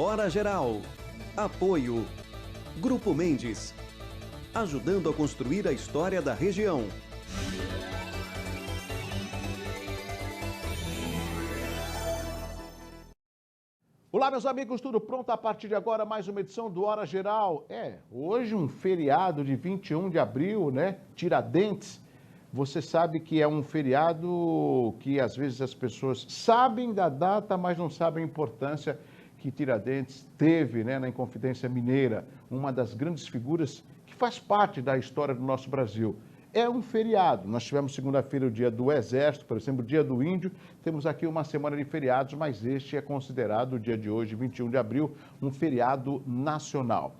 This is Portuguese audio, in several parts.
Hora Geral. Apoio. Grupo Mendes. Ajudando a construir a história da região. Olá, meus amigos, tudo pronto? A partir de agora, mais uma edição do Hora Geral. Hoje um feriado de 21 de abril, né? Tiradentes. Você sabe que é um feriado que às vezes as pessoas sabem da data, mas não sabem a importância que Tiradentes teve, né, na Inconfidência Mineira, uma das grandes figuras que faz parte da história do nosso Brasil. É um feriado. Nós tivemos segunda-feira o dia do Exército, por exemplo, o dia do Índio. Temos aqui uma semana de feriados, mas este é considerado, o dia de hoje, 21 de abril, um feriado nacional.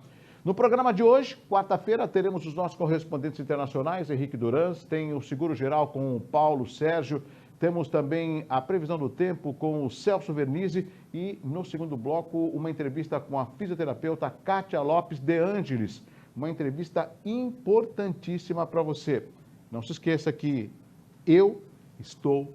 No programa de hoje, quarta-feira, teremos os nossos correspondentes internacionais, Henrique Durans, tem o Seguro Geral com o Paulo Sérgio, temos também a previsão do tempo com o Celso Vernizzi e, no segundo bloco, uma entrevista com a fisioterapeuta Kátia Lopes de Ângeles. Uma entrevista importantíssima para você. Não se esqueça que eu estou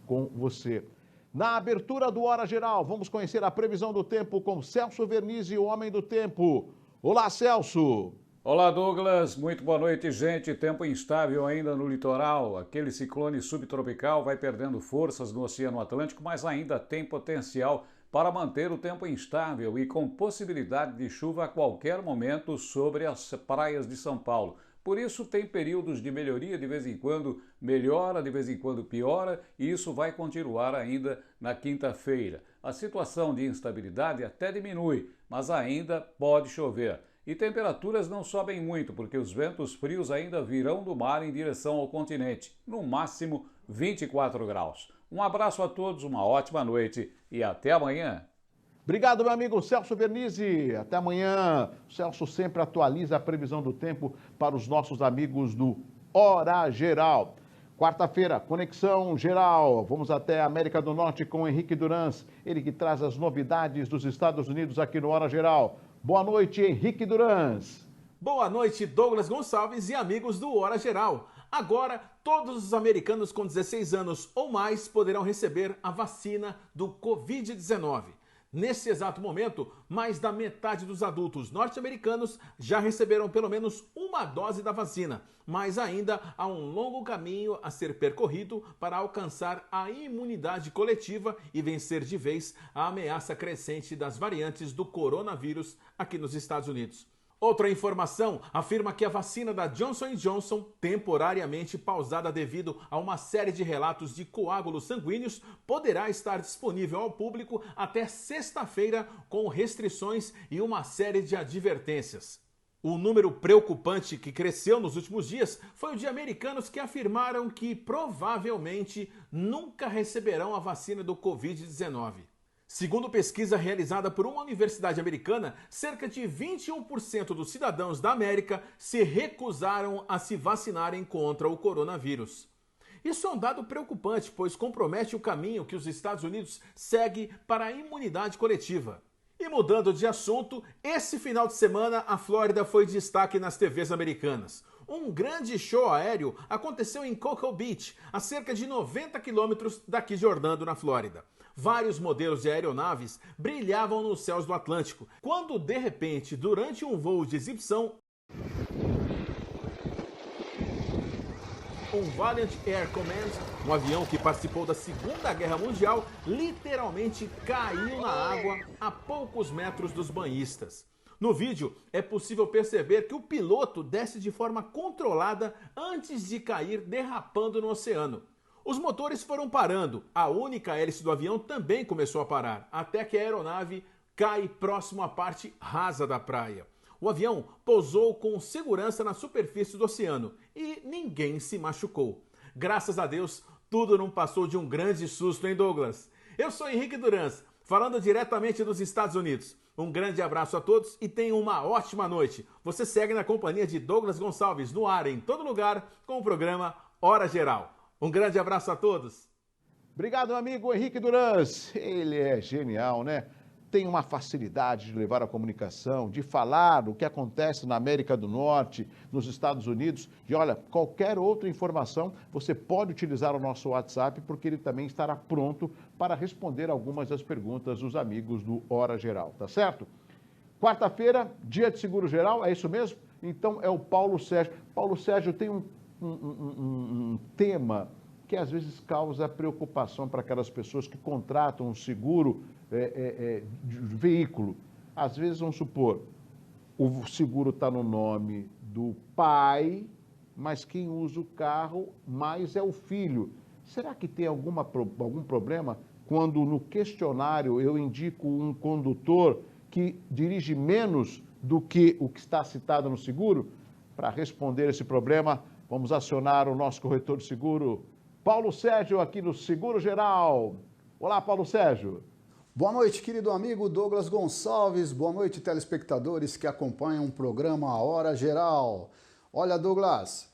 com você. Na abertura do Hora Geral, vamos conhecer a previsão do tempo com Celso Vernizzi, o Homem do Tempo. Olá, Celso! Olá, Douglas. Muito boa noite, gente. Tempo instável ainda no litoral. Aquele ciclone subtropical vai perdendo forças no Oceano Atlântico, mas ainda tem potencial para manter o tempo instável e com possibilidade de chuva a qualquer momento sobre as praias de São Paulo. Por isso, tem períodos de melhoria, de vez em quando melhora, de vez em quando piora, e isso vai continuar ainda na quinta-feira. A situação de instabilidade até diminui, mas ainda pode chover. E temperaturas não sobem muito, porque os ventos frios ainda virão do mar em direção ao continente, no máximo 24 graus. Um abraço a todos, uma ótima noite e até amanhã. Obrigado, meu amigo Celso Vernizzi. Até amanhã. O Celso sempre atualiza a previsão do tempo para os nossos amigos do Hora Geral. Quarta-feira, Conexão Geral. Vamos até a América do Norte com Henrique Durans, ele que traz as novidades dos Estados Unidos aqui no Hora Geral. Boa noite, Henrique Durans. Boa noite, Douglas Gonçalves e amigos do Hora Geral. Agora, todos os americanos com 16 anos ou mais poderão receber a vacina do Covid-19. Nesse exato momento, mais da metade dos adultos norte-americanos já receberam pelo menos uma dose da vacina, mas ainda há um longo caminho a ser percorrido para alcançar a imunidade coletiva e vencer de vez a ameaça crescente das variantes do coronavírus aqui nos Estados Unidos. Outra informação afirma que a vacina da Johnson & Johnson, temporariamente pausada devido a uma série de relatos de coágulos sanguíneos, poderá estar disponível ao público até sexta-feira com restrições e uma série de advertências. O número preocupante que cresceu nos últimos dias foi o de americanos que afirmaram que provavelmente nunca receberão a vacina do Covid-19. Segundo pesquisa realizada por uma universidade americana, cerca de 21% dos cidadãos da América se recusaram a se vacinarem contra o coronavírus. Isso é um dado preocupante, pois compromete o caminho que os Estados Unidos segue para a imunidade coletiva. E mudando de assunto, esse final de semana a Flórida foi destaque nas TVs americanas. Um grande show aéreo aconteceu em Cocoa Beach, a cerca de 90 quilômetros daqui de Orlando, na Flórida. Vários modelos de aeronaves brilhavam nos céus do Atlântico, quando de repente, durante um voo de exibição, um Valiant Air Command, um avião que participou da Segunda Guerra Mundial, literalmente caiu na água a poucos metros dos banhistas. No vídeo, é possível perceber que o piloto desce de forma controlada antes de cair derrapando no oceano. Os motores foram parando, a única hélice do avião também começou a parar, até que a aeronave cai próximo à parte rasa da praia. O avião pousou com segurança na superfície do oceano e ninguém se machucou. Graças a Deus, tudo não passou de um grande susto, hein, Douglas? Eu sou Henrique Durans, falando diretamente dos Estados Unidos. Um grande abraço a todos e tenham uma ótima noite. Você segue na companhia de Douglas Gonçalves, no ar, em todo lugar, com o programa Hora Geral. Um grande abraço a todos. Obrigado, amigo Henrique Durans. Ele é genial, né? tem uma facilidade de levar a comunicação, de falar o que acontece na América do Norte, nos Estados Unidos, de olha, qualquer outra informação, você pode utilizar o nosso WhatsApp, porque ele também estará pronto para responder algumas das perguntas dos amigos do Hora Geral, tá certo? Quarta-feira, dia de seguro geral, é isso mesmo? Então é o Paulo Sérgio. Paulo Sérgio tem um tema que às vezes causa preocupação para aquelas pessoas que contratam um seguro de veículo. Às vezes, vamos supor, o seguro está no nome do pai, mas quem usa o carro mais é o filho. Será que tem algum problema quando no questionário eu indico um condutor que dirige menos do que o que está citado no seguro? Para responder esse problema, vamos acionar o nosso corretor de seguro, Paulo Sérgio, aqui no Seguro Geral. Olá, Paulo Sérgio. Boa noite, querido amigo Douglas Gonçalves. Boa noite, telespectadores que acompanham o programa Hora Geral. Olha, Douglas,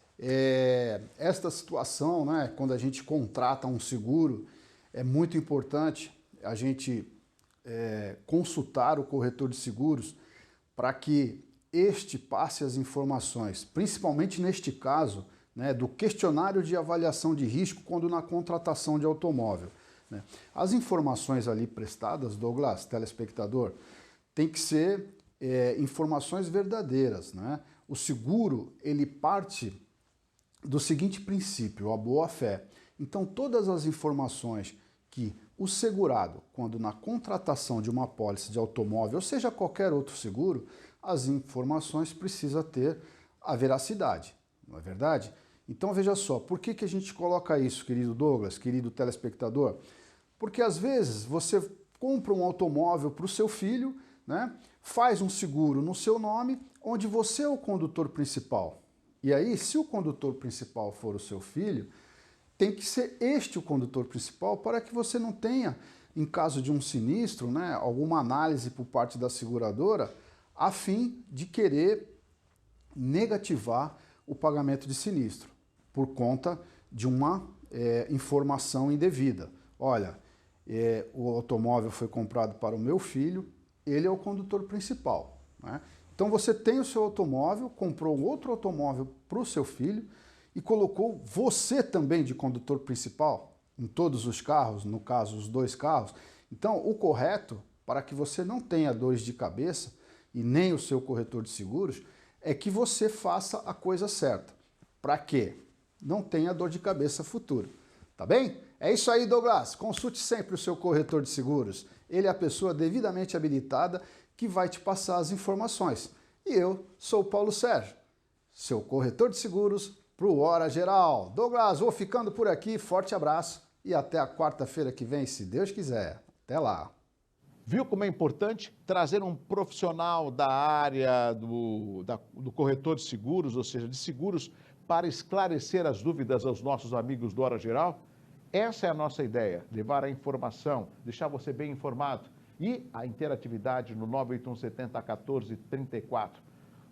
esta situação, né, quando a gente contrata um seguro, é muito importante a gente consultar o corretor de seguros para que este passe as informações, principalmente neste caso, né, do questionário de avaliação de risco quando na contratação de automóvel. Né? As informações ali prestadas, Douglas, telespectador, tem que ser informações verdadeiras. Né? O seguro, ele parte do seguinte princípio, a boa-fé. Então, todas as informações que o segurado, quando na contratação de uma apólice de automóvel, ou seja, qualquer outro seguro, as informações precisam ter a veracidade, não é verdade? Então, veja só, por que a gente coloca isso, querido Douglas, querido telespectador? Porque, às vezes, você compra um automóvel para o seu filho, né? Faz um seguro no seu nome, onde você é o condutor principal. E aí, se o condutor principal for o seu filho, tem que ser este o condutor principal para que você não tenha, em caso de um sinistro, né, alguma análise por parte da seguradora, a fim de querer negativar o pagamento de sinistro, por conta de uma informação indevida. Olha, o automóvel foi comprado para o meu filho, ele é o condutor principal. Né? Então você tem o seu automóvel, comprou outro automóvel para o seu filho e colocou você também de condutor principal em todos os carros, no caso os dois carros. Então o correto, para que você não tenha dores de cabeça e nem o seu corretor de seguros, é que você faça a coisa certa. Para quê? Não tenha dor de cabeça futura. Tá bem? É isso aí, Douglas. Consulte sempre o seu corretor de seguros. Ele é a pessoa devidamente habilitada que vai te passar as informações. E eu sou o Paulo Sérgio, seu corretor de seguros para o Hora Geral. Douglas, vou ficando por aqui. Forte abraço e até a quarta-feira que vem, se Deus quiser. Até lá. Viu como é importante trazer um profissional da área do corretor de seguros, ou seja, de seguros, para esclarecer as dúvidas aos nossos amigos do Hora Geral? Essa é a nossa ideia, levar a informação, deixar você bem informado. E a interatividade no 981701434.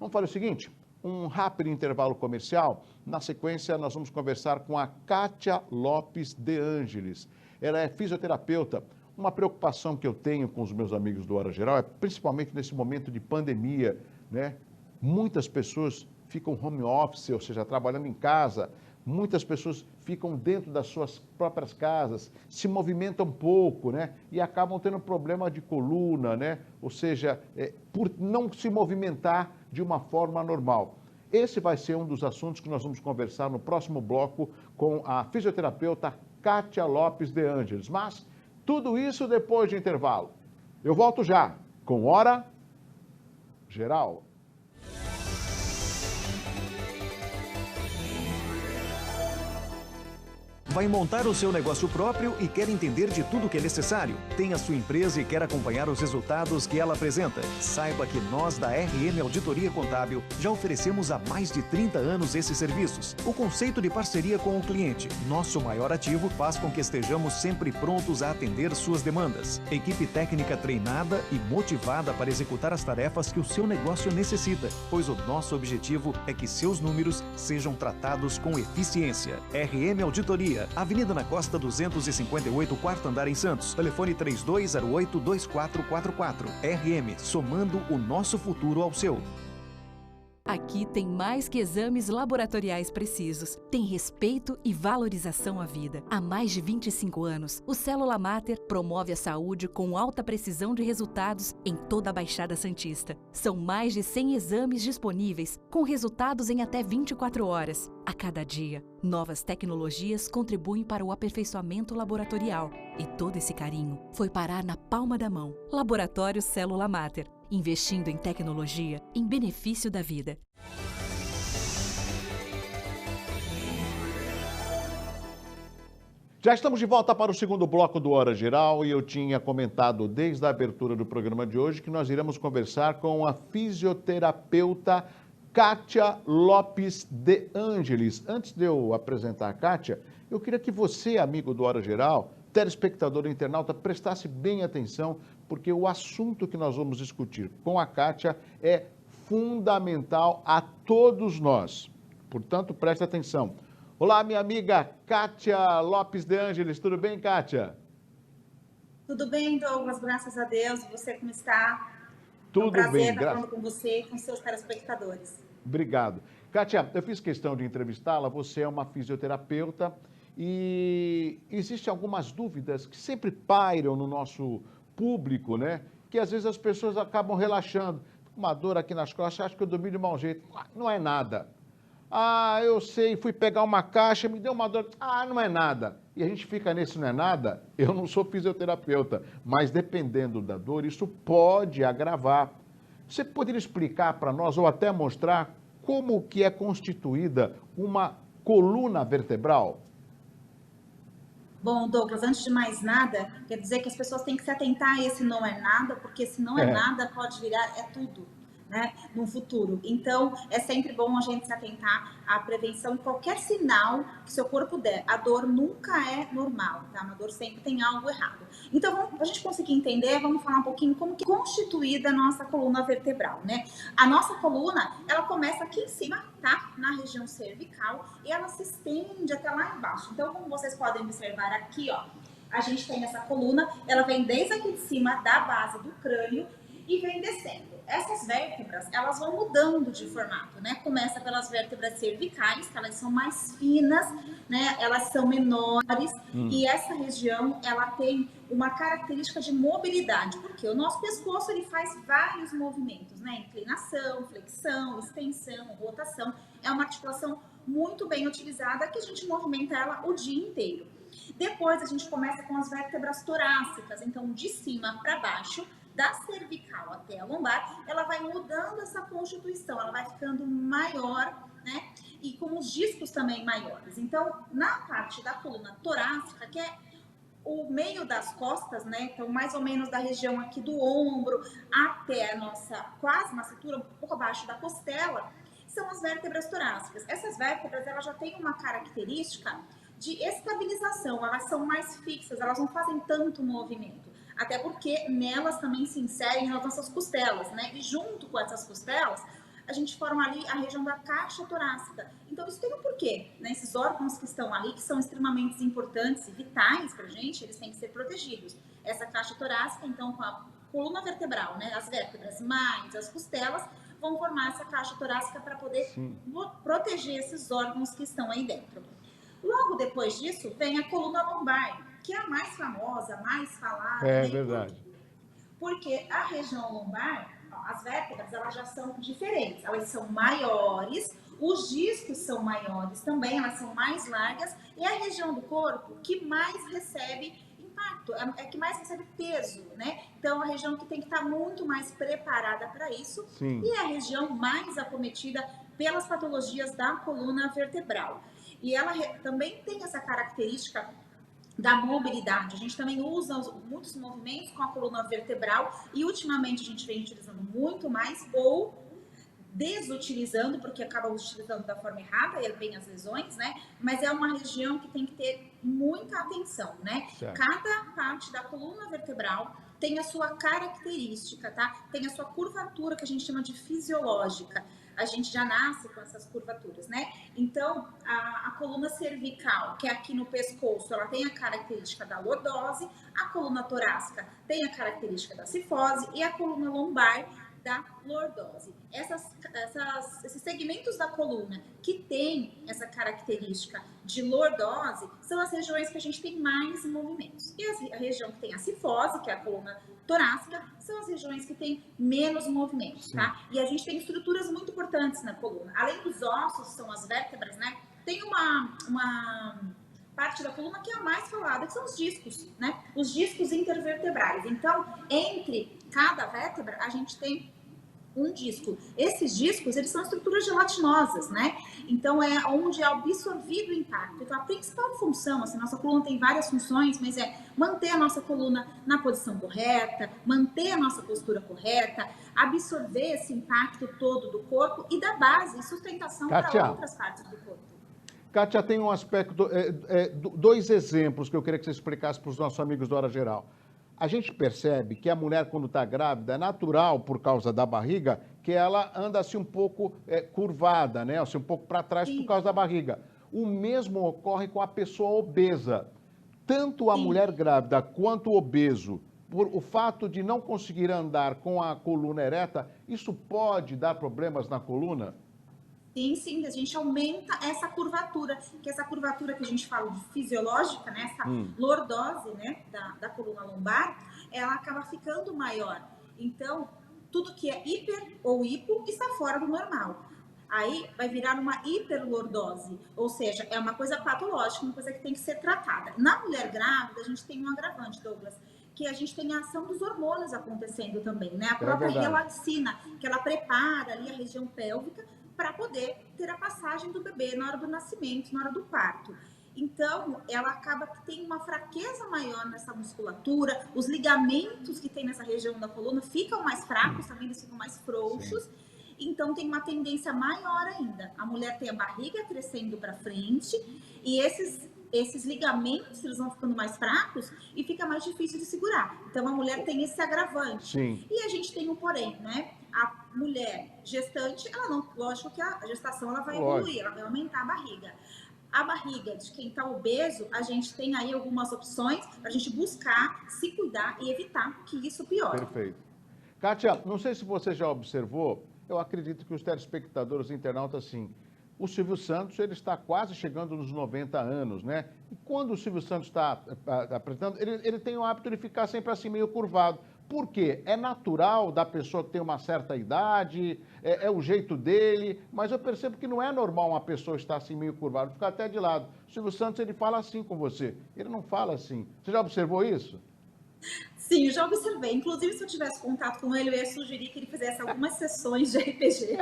Vamos fazer o seguinte, um rápido intervalo comercial. Na sequência, nós vamos conversar com a Kátia Lopes de Ângeles. Ela é fisioterapeuta. Uma preocupação que eu tenho com os meus amigos do Hora Geral é principalmente nesse momento de pandemia, né? Muitas pessoas ficam home office, ou seja, trabalhando em casa. Muitas pessoas ficam dentro das suas próprias casas, se movimentam pouco, né? E acabam tendo problema de coluna, né? Ou seja, por não se movimentar de uma forma normal. Esse vai ser um dos assuntos que nós vamos conversar no próximo bloco com a fisioterapeuta Kátia Lopes de Ângeles. Mas tudo isso depois de intervalo. Eu volto já com Hora Geral. Vai montar o seu negócio próprio e quer entender de tudo que é necessário? Tem a sua empresa e quer acompanhar os resultados que ela apresenta? Saiba que nós da RM Auditoria Contábil já oferecemos há mais de 30 anos esses serviços. O conceito de parceria com o cliente, nosso maior ativo, faz com que estejamos sempre prontos a atender suas demandas. Equipe técnica treinada e motivada para executar as tarefas que o seu negócio necessita, pois o nosso objetivo é que seus números sejam tratados com eficiência. RM Auditoria. Avenida. Avenida na Costa 258, quarto andar em Santos. Telefone 3208-2444. RM, somando o nosso futuro ao seu. Aqui tem mais que exames laboratoriais precisos. Tem respeito e valorização à vida. Há mais de 25 anos, o Célula Mater promove a saúde com alta precisão de resultados em toda a Baixada Santista. São mais de 100 exames disponíveis, com resultados em até 24 horas. A cada dia, novas tecnologias contribuem para o aperfeiçoamento laboratorial. E todo esse carinho foi parar na palma da mão. Laboratório Célula Mater. Investindo em tecnologia em benefício da vida. Já estamos de volta para o segundo bloco do Hora Geral e eu tinha comentado desde a abertura do programa de hoje que nós iremos conversar com a fisioterapeuta Kátia Lopes de Ângeles. Antes de eu apresentar a Kátia, eu queria que você, amigo do Hora Geral, telespectador e internauta, prestasse bem atenção, porque o assunto que nós vamos discutir com a Kátia é fundamental a todos nós. Portanto, preste atenção. Olá, minha amiga Kátia Lopes de Ângeles. Tudo bem, Kátia? Tudo bem, Douglas, graças a Deus. Você como está? Tudo bem. É um prazer estar falando com você e com seus telespectadores. Obrigado. Kátia, eu fiz questão de entrevistá-la. Você é uma fisioterapeuta e existem algumas dúvidas que sempre pairam no nosso público, né? Que às vezes as pessoas acabam relaxando. Uma dor aqui nas costas, acho que eu dormi de mau jeito. Não é nada. Ah, eu sei, fui pegar uma caixa, me deu uma dor. Ah, não é nada. E a gente fica nesse não é nada. Eu não sou fisioterapeuta, mas dependendo da dor, isso pode agravar. Você poderia explicar para nós, ou até mostrar, como que é constituída uma coluna vertebral? Bom, Douglas, antes de mais nada, quer dizer que as pessoas têm que se atentar a esse não é nada, porque se não é nada, pode virar é tudo, né, no futuro. Então, é sempre bom a gente se atentar à prevenção. Qualquer sinal que seu corpo der, a dor nunca é normal, tá? Uma dor sempre tem algo errado. Então, para a gente conseguir entender, vamos falar um pouquinho como que é constituída a nossa coluna vertebral, né? A nossa coluna, ela começa aqui em cima, tá? Na região cervical, e ela se estende até lá embaixo. Então, como vocês podem observar aqui, ó, a gente tem essa coluna, ela vem desde aqui de cima, da base do crânio, e vem descendo. Essas vértebras, elas vão mudando de formato, né? Começa pelas vértebras cervicais, que elas são mais finas, né? Elas são menores, e essa região, ela tem uma característica de mobilidade, porque o nosso pescoço, ele faz vários movimentos, né? Inclinação, flexão, extensão, rotação. É uma articulação muito bem utilizada, que a gente movimenta ela o dia inteiro. Depois, a gente começa com as vértebras torácicas, então, de cima para baixo, da cervical até a lombar, ela vai mudando essa constituição, ela vai ficando maior, né? E com os discos também maiores. Então, na parte da coluna torácica, que é o meio das costas, né? Então, mais ou menos da região aqui do ombro até a nossa, quase na cintura, um pouco abaixo da costela, são as vértebras torácicas. Essas vértebras, elas já têm uma característica de estabilização, elas são mais fixas, elas não fazem tanto movimento. Até porque nelas também se inserem as nossas costelas, né? E junto com essas costelas, a gente forma ali a região da caixa torácica. Então, isso tem um porquê, né? Esses órgãos que estão ali, que são extremamente importantes e vitais pra gente, eles têm que ser protegidos. Essa caixa torácica, então, com a coluna vertebral, né? As vértebras mais as costelas, vão formar essa caixa torácica para poder proteger esses órgãos que estão aí dentro. Logo depois disso, vem a coluna lombar, que é a mais famosa, mais falada. É verdade. Porque a região lombar, as vértebras, elas já são diferentes. Elas são maiores, os discos são maiores também, elas são mais largas. E a região do corpo que mais recebe impacto, é que mais recebe peso, né? Então, a região que tem que estar muito mais preparada para isso. Sim. E a região mais acometida pelas patologias da coluna vertebral. E ela também tem essa característica da mobilidade. A gente também usa muitos movimentos com a coluna vertebral e ultimamente a gente vem utilizando muito mais ou desutilizando, porque acaba utilizando da forma errada e vem as lesões, né? Mas é uma região que tem que ter muita atenção, né? Certo. Cada parte da coluna vertebral tem a sua característica, tá? Tem a sua curvatura, que a gente chama de fisiológica. A gente já nasce com essas curvaturas, né? Então, a coluna cervical, que é aqui no pescoço, ela tem a característica da lordose, a coluna torácica tem a característica da cifose e a coluna lombar da lordose. Esses segmentos da coluna que tem essa característica de lordose são as regiões que a gente tem mais movimentos. E a região que tem a cifose, que é a coluna torácica, são as regiões que tem menos movimentos, tá? E a gente tem estruturas muito importantes na coluna. Além dos ossos, são as vértebras, né? Tem uma parte da coluna que é a mais falada, que são os discos, né? Os discos intervertebrais. Então, entre cada vértebra, a gente tem um disco. Esses discos, eles são estruturas gelatinosas, né? Então, é onde é absorvido o impacto. Então, a principal função, assim, nossa coluna tem várias funções, mas é manter a nossa coluna na posição correta, manter a nossa postura correta, absorver esse impacto todo do corpo e dar base e sustentação para outras partes do corpo. Kátia, tem um aspecto, dois exemplos que eu queria que você explicasse para os nossos amigos do Hora Geral. A gente percebe que a mulher, quando está grávida, é natural, por causa da barriga, que ela anda assim um pouco curvada, né? Assim, um pouco para trás por causa da barriga. O mesmo ocorre com a pessoa obesa. Tanto a mulher grávida quanto o obeso, por o fato de não conseguir andar com a coluna ereta, isso pode dar problemas na coluna? Sim, a gente aumenta essa curvatura, que essa curvatura que a gente fala de fisiológica, né, essa lordose, né, da coluna lombar, ela acaba ficando maior. Então, tudo que é hiper ou hipo está fora do normal. Aí vai virar uma hiperlordose, ou seja, é uma coisa patológica, uma coisa que tem que ser tratada. Na mulher grávida, a gente tem um agravante, Douglas, que a gente tem a ação dos hormônios acontecendo também, né? A própria relaxina, que ela prepara ali a região pélvica para poder ter a passagem do bebê na hora do nascimento, na hora do parto. Então, ela acaba que tem uma fraqueza maior nessa musculatura, os ligamentos que tem nessa região da coluna ficam mais fracos, também eles ficam mais frouxos, então tem uma tendência maior ainda. A mulher tem a barriga crescendo para frente e esses ligamentos, eles vão ficando mais fracos e fica mais difícil de segurar. Então, a mulher tem esse agravante. Sim. E a gente tem um porém, né? A mulher gestante, ela não, lógico que a gestação ela vai evoluir, ela vai aumentar a barriga. A barriga de quem está obeso, a gente tem aí algumas opções para a gente buscar se cuidar e evitar que isso piore. Perfeito. Kátia, não sei se você já observou, eu acredito que os telespectadores internautas, assim, o Silvio Santos, ele está quase chegando nos 90 anos, né? E quando o Silvio Santos está apresentando, ele tem o hábito de ficar sempre assim, meio curvado. Por quê? É natural da pessoa que tem uma certa idade, é o jeito dele, mas eu percebo que não é normal uma pessoa estar assim meio curvada, ficar até de lado. O Silvio Santos, ele fala assim com você, ele não fala assim. Você já observou isso? Sim, eu já observei. Inclusive, se eu tivesse contato com ele, eu ia sugerir que ele fizesse algumas sessões de RPG.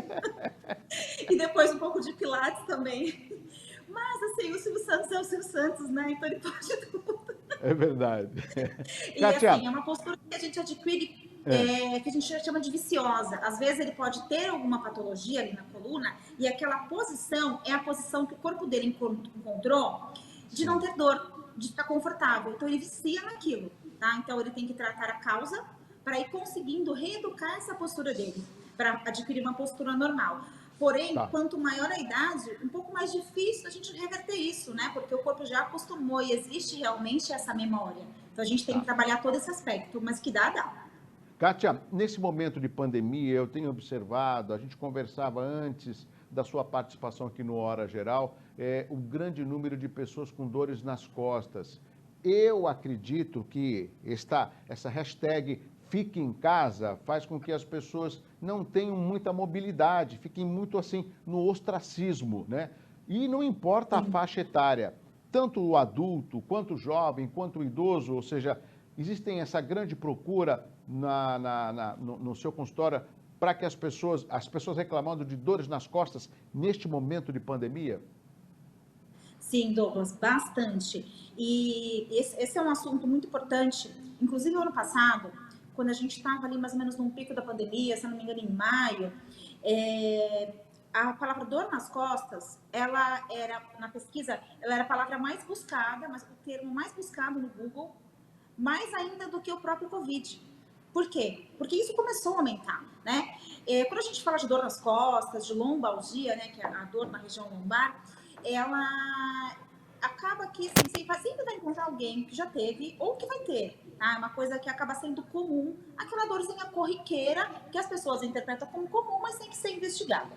E depois um pouco de pilates também. Mas, assim, o Silvio Santos é o Silvio Santos, né? Então ele pode tudo. É verdade. E, Kátia, assim, é uma postura que a gente adquire, que a gente chama de viciosa. Às vezes ele pode ter alguma patologia ali na coluna e aquela posição é a posição que o corpo dele encontrou de não ter dor, de estar confortável. Então ele vicia naquilo, tá? Então ele tem que tratar a causa para ir conseguindo reeducar essa postura dele, para adquirir uma postura normal. Porém, quanto maior a idade, um pouco mais difícil a gente reverter isso, né? Porque o corpo já acostumou e existe realmente essa memória. Então a gente tem que trabalhar todo esse aspecto, mas que dá. Kátia, nesse momento de pandemia, eu tenho observado, a gente conversava antes da sua participação aqui no Hora Geral, o grande número de pessoas com dores nas costas. Eu acredito que essa hashtag Fique em Casa faz com que as pessoas não tenham muita mobilidade, fiquem muito assim no ostracismo, né? E não importa a faixa etária, tanto o adulto, quanto o jovem, quanto o idoso, ou seja, existem essa grande procura no seu consultório para que as pessoas reclamando de dores nas costas neste momento de pandemia? Sim, Douglas, bastante. E esse é um assunto muito importante. Inclusive, no ano passado, quando a gente estava ali mais ou menos num pico da pandemia, se não me engano, em maio, a palavra dor nas costas, ela era, na pesquisa, ela era a palavra mais buscada, mas o termo mais buscado no Google, mais ainda do que o próprio Covid. Por quê? Porque isso começou a aumentar, né? Quando a gente fala de dor nas costas, de lombalgia, né, que é a dor na região lombar, ela acaba que assim, sempre vai encontrar alguém que já teve ou que vai ter, tá? É uma coisa que acaba sendo comum, aquela dorzinha corriqueira que as pessoas interpretam como comum, mas tem que ser investigada.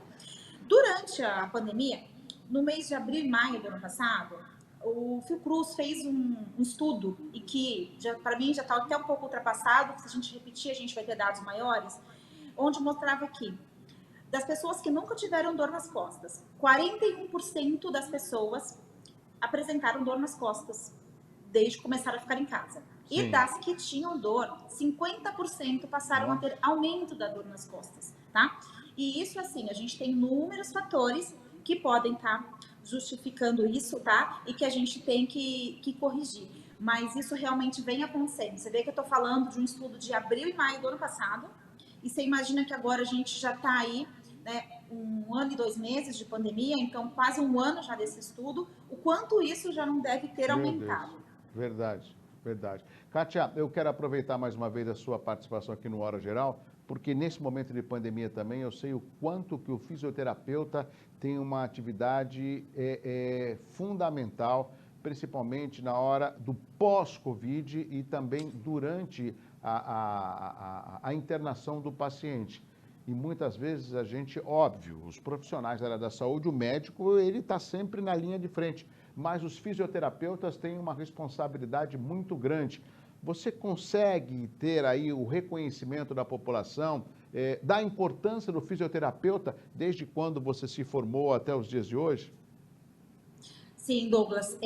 Durante a pandemia, no mês de abril e maio do ano passado, o Fiocruz fez um estudo e que, para mim, já está até um pouco ultrapassado, se a gente repetir, a gente vai ter dados maiores, onde mostrava que, das pessoas que nunca tiveram dor nas costas, 41% das pessoas apresentaram dor nas costas desde que começaram a ficar em casa. Sim. E das que tinham dor, 50% passaram a ter aumento da dor nas costas, tá? E isso, assim, a gente tem inúmeros fatores que podem estar justificando isso, tá? E que a gente tem que corrigir. Mas isso realmente vem acontecendo. Você vê que eu tô falando de um estudo de abril e maio do ano passado, e você imagina que agora a gente já tá aí, né, 1 ano e 2 meses de pandemia, então quase 1 ano já desse estudo, o quanto isso já não deve ter aumentado. Verdade, verdade. Kátia, eu quero aproveitar mais uma vez a sua participação aqui no Hora Geral, porque nesse momento de pandemia também eu sei o quanto que o fisioterapeuta tem uma atividade fundamental, principalmente na hora do pós-Covid e também durante a internação do paciente. E muitas vezes a gente, óbvio, os profissionais da área da saúde, o médico, ele está sempre na linha de frente, mas os fisioterapeutas têm uma responsabilidade muito grande. Você consegue ter aí o reconhecimento da população, da importância do fisioterapeuta desde quando você se formou até os dias de hoje? Sim, Douglas.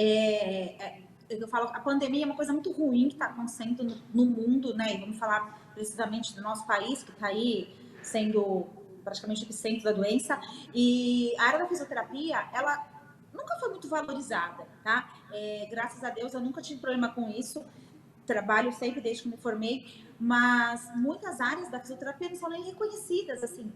Eu falo, a pandemia é uma coisa muito ruim que está acontecendo no mundo, né? E vamos falar precisamente do nosso país, que está aí sendo praticamente o epicentro da doença. E a área da fisioterapia, ela nunca foi muito valorizada, tá? Graças a Deus, eu nunca tive problema com isso. Trabalho sempre desde que me formei, mas muitas áreas da fisioterapia não são nem reconhecidas, assim.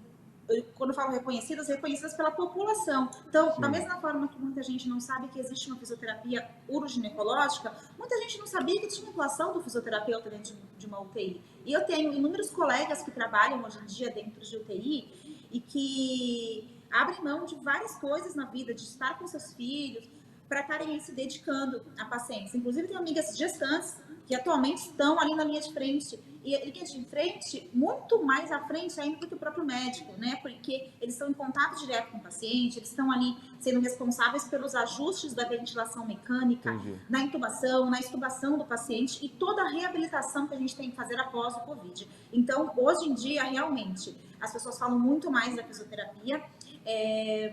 Quando eu falo reconhecidas pela população. Então, da mesma forma que muita gente não sabe que existe uma fisioterapia uroginecológica, muita gente não sabia que tinha atuação do fisioterapeuta dentro de uma UTI. E eu tenho inúmeros colegas que trabalham hoje em dia dentro de UTI e que abrem mão de várias coisas na vida, de estar com seus filhos, para estarem se dedicando a pacientes. Inclusive, tenho amigas gestantes que atualmente estão ali na linha de frente. E linha de frente, muito mais à frente ainda do que o próprio médico, né? Porque eles estão em contato direto com o paciente, eles estão ali sendo responsáveis pelos ajustes da ventilação mecânica, na intubação, na extubação do paciente e toda a reabilitação que a gente tem que fazer após o Covid. Então, hoje em dia, realmente, as pessoas falam muito mais da fisioterapia.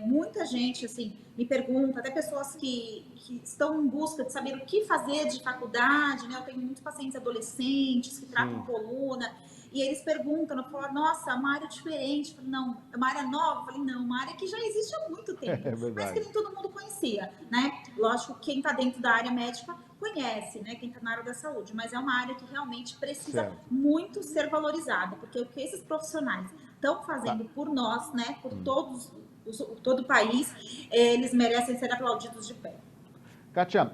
Muita gente, assim, me pergunta, até pessoas que estão em busca de saber o que fazer de faculdade, né? Eu tenho muitos pacientes adolescentes que tratam coluna, e eles perguntam, eu falo, nossa, é uma área diferente. Eu falo, não, é uma área nova? Eu falei, não, uma área que já existe há muito tempo, mas que nem todo mundo conhecia, né? Lógico, quem está dentro da área médica conhece, né? Quem está na área da saúde, mas é uma área que realmente precisa muito ser valorizada, porque o que esses profissionais estão fazendo por nós, né? Por todo o país, eles merecem ser aplaudidos de pé. Kátia,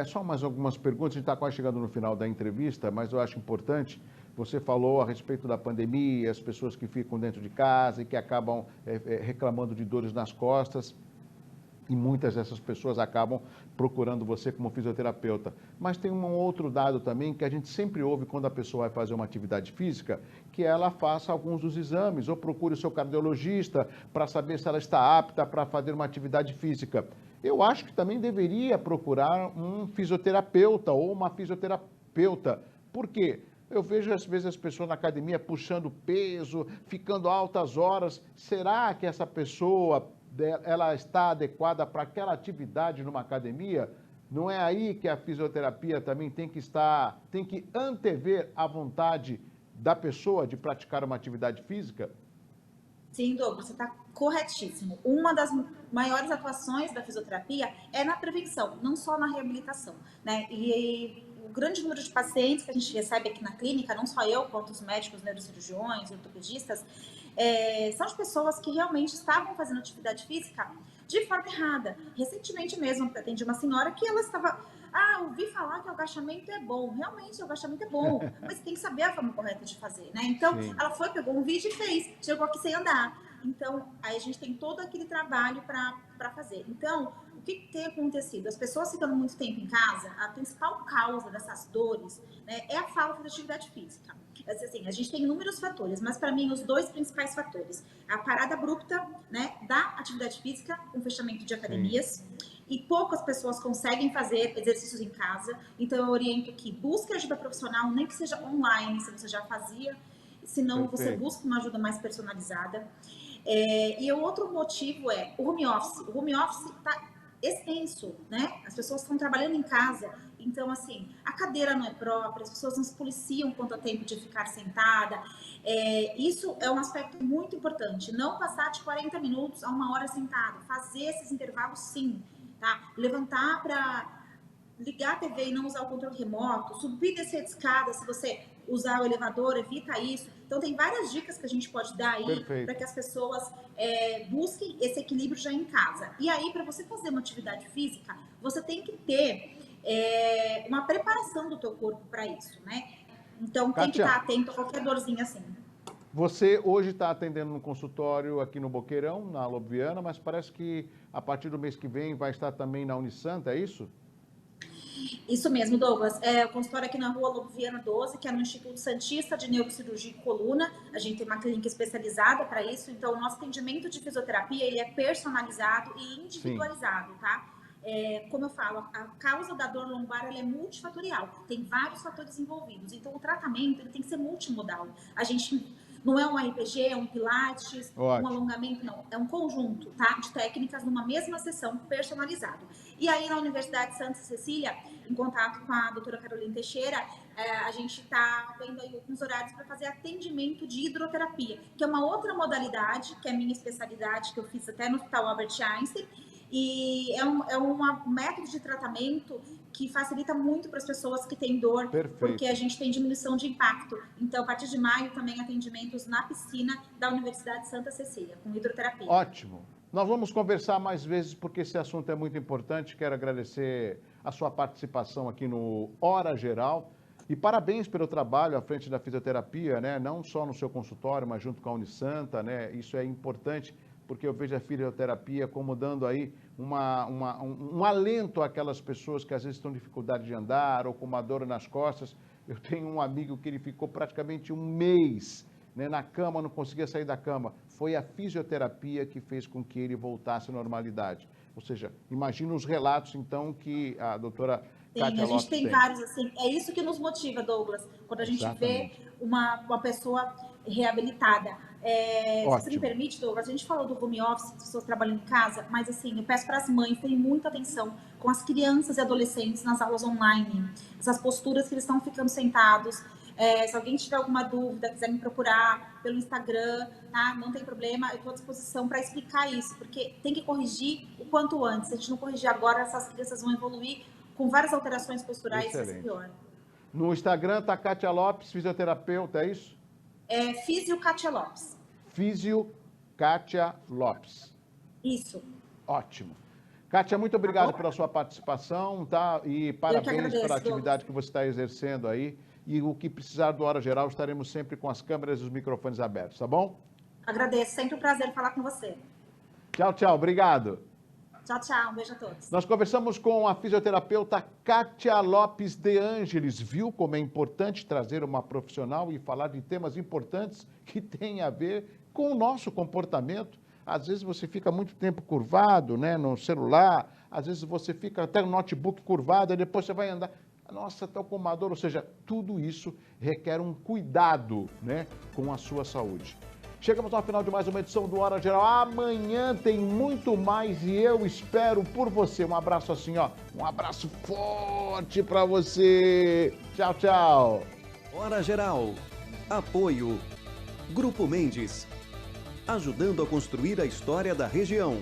só mais algumas perguntas, a gente está quase chegando no final da entrevista, mas eu acho importante, você falou a respeito da pandemia, as pessoas que ficam dentro de casa e que acabam reclamando de dores nas costas, e muitas dessas pessoas acabam procurando você como fisioterapeuta. Mas tem um outro dado também que a gente sempre ouve quando a pessoa vai fazer uma atividade física, que ela faça alguns dos exames ou procure o seu cardiologista para saber se ela está apta para fazer uma atividade física. Eu acho que também deveria procurar um fisioterapeuta ou uma fisioterapeuta. Por quê? Eu vejo às vezes as pessoas na academia puxando peso, ficando altas horas. Será que essa pessoa ela está adequada para aquela atividade numa academia? Não é aí que a fisioterapia também tem que antever a vontade da pessoa de praticar uma atividade física? Sim, Douglas, você está corretíssimo. Uma das maiores atuações da fisioterapia é na prevenção, não só na reabilitação, né? E o grande número de pacientes que a gente recebe aqui na clínica, não só eu, quanto os médicos, neurocirurgiões, ortopedistas, são as pessoas que realmente estavam fazendo atividade física de forma errada. Recentemente mesmo, atendi uma senhora que ela estava ouvi falar que o agachamento é bom. Realmente, o agachamento é bom, mas você tem que saber a forma correta de fazer, né? Então, ela foi, pegou um vídeo e fez, chegou aqui sem andar. Então, aí a gente tem todo aquele trabalho para fazer. Então, o que tem acontecido? As pessoas ficando muito tempo em casa, a principal causa dessas dores, né, é a falta de atividade física. Assim, a gente tem inúmeros fatores, mas para mim os 2 principais fatores, a parada abrupta, né, da atividade física, com fechamento de academias, e poucas pessoas conseguem fazer exercícios em casa. Então eu oriento que busque ajuda profissional, nem que seja online, se você já fazia, senão você busca uma ajuda mais personalizada. E o outro motivo é o home office. O home office está extenso, né? As pessoas estão trabalhando em casa, então, assim, a cadeira não é própria, as pessoas não se policiam quanto ao tempo de ficar sentada. Isso é um aspecto muito importante. Não passar de 40 minutos a 1 hora sentado. Fazer esses intervalos, sim, tá? Levantar para ligar a TV e não usar o controle remoto, subir e descer de escada, se você usar o elevador, evita isso. Então, tem várias dicas que a gente pode dar aí para que as pessoas busquem esse equilíbrio já em casa. E aí, para você fazer uma atividade física, você tem que ter uma preparação do teu corpo para isso, né? Então, tem que estar atento a qualquer dorzinha assim. Você hoje está atendendo no consultório aqui no Boqueirão, na Lobo Viana, mas parece que a partir do mês que vem vai estar também na Unisanta, é isso? Isso mesmo, Douglas. O consultório aqui na rua Lobo Viana 12, que é no Instituto Santista de Neurocirurgia e Coluna. A gente tem uma clínica especializada para isso. Então, o nosso atendimento de fisioterapia ele é personalizado e individualizado, tá? Como eu falo, a causa da dor lombar ela é multifatorial. Tem vários fatores envolvidos. Então, o tratamento ele tem que ser multimodal. A gente não é um RPG, é um pilates, um alongamento, não. É um conjunto, tá? De técnicas numa mesma sessão personalizado. E aí, na Universidade de Santa Cecília, em contato com a doutora Carolina Teixeira, a gente está vendo aí alguns horários para fazer atendimento de hidroterapia, que é uma outra modalidade, que é a minha especialidade, que eu fiz até no Hospital Albert Einstein, e é um método de tratamento que facilita muito para as pessoas que têm dor, porque a gente tem diminuição de impacto. Então, a partir de maio, também atendimentos na piscina da Universidade de Santa Cecília, com hidroterapia. Ótimo. Nós vamos conversar mais vezes, porque esse assunto é muito importante. Quero agradecer a sua participação aqui no Hora Geral. E parabéns pelo trabalho à frente da fisioterapia, né? Não só no seu consultório, mas junto com a Unisanta, né? Isso é importante, porque eu vejo a fisioterapia como dando aí um alento àquelas pessoas que às vezes estão com dificuldade de andar ou com uma dor nas costas. Eu tenho um amigo que ele ficou praticamente um mês, né, na cama, não conseguia sair da cama. Foi a fisioterapia que fez com que ele voltasse à normalidade. Ou seja, imagina os relatos, então, que a doutora Kátia Lopes tem. Vários, assim, é isso que nos motiva, Douglas, quando a gente vê uma pessoa reabilitada. Se você me permite, Douglas, a gente falou do home office, pessoas trabalhando em casa, mas assim, eu peço para as mães terem muita atenção com as crianças e adolescentes nas aulas online, essas posturas que eles estão ficando sentados. Se alguém tiver alguma dúvida, quiser me procurar pelo Instagram, tá? Não tem problema, eu estou à disposição para explicar isso, porque tem que corrigir o quanto antes. Se a gente não corrigir agora, essas crianças vão evoluir com várias alterações posturais e vai ser pior. No Instagram está Kátia Lopes, fisioterapeuta, é isso? Físio Kátia Lopes. Físio Kátia Lopes. Isso. Ótimo. Kátia, muito obrigado pela sua participação, tá? E parabéns pela atividade que você está exercendo aí. E o que precisar do Hora Geral, estaremos sempre com as câmeras e os microfones abertos, tá bom? Agradeço, sempre um prazer falar com você. Tchau, tchau, obrigado. Tchau, tchau, um beijo a todos. Nós conversamos com a fisioterapeuta Kátia Lopes de Ângeles. Viu como é importante trazer uma profissional e falar de temas importantes que têm a ver com o nosso comportamento? Às vezes você fica muito tempo curvado, né, no celular, às vezes você fica até no notebook curvado, e depois você vai andar. Nossa, está com uma dor. Ou seja, tudo isso requer um cuidado, né, com a sua saúde. Chegamos ao final de mais uma edição do Hora Geral. Amanhã tem muito mais e eu espero por você. Um abraço assim, ó. Um abraço forte para você. Tchau, tchau. Hora Geral. Apoio. Grupo Mendes. Ajudando a construir a história da região.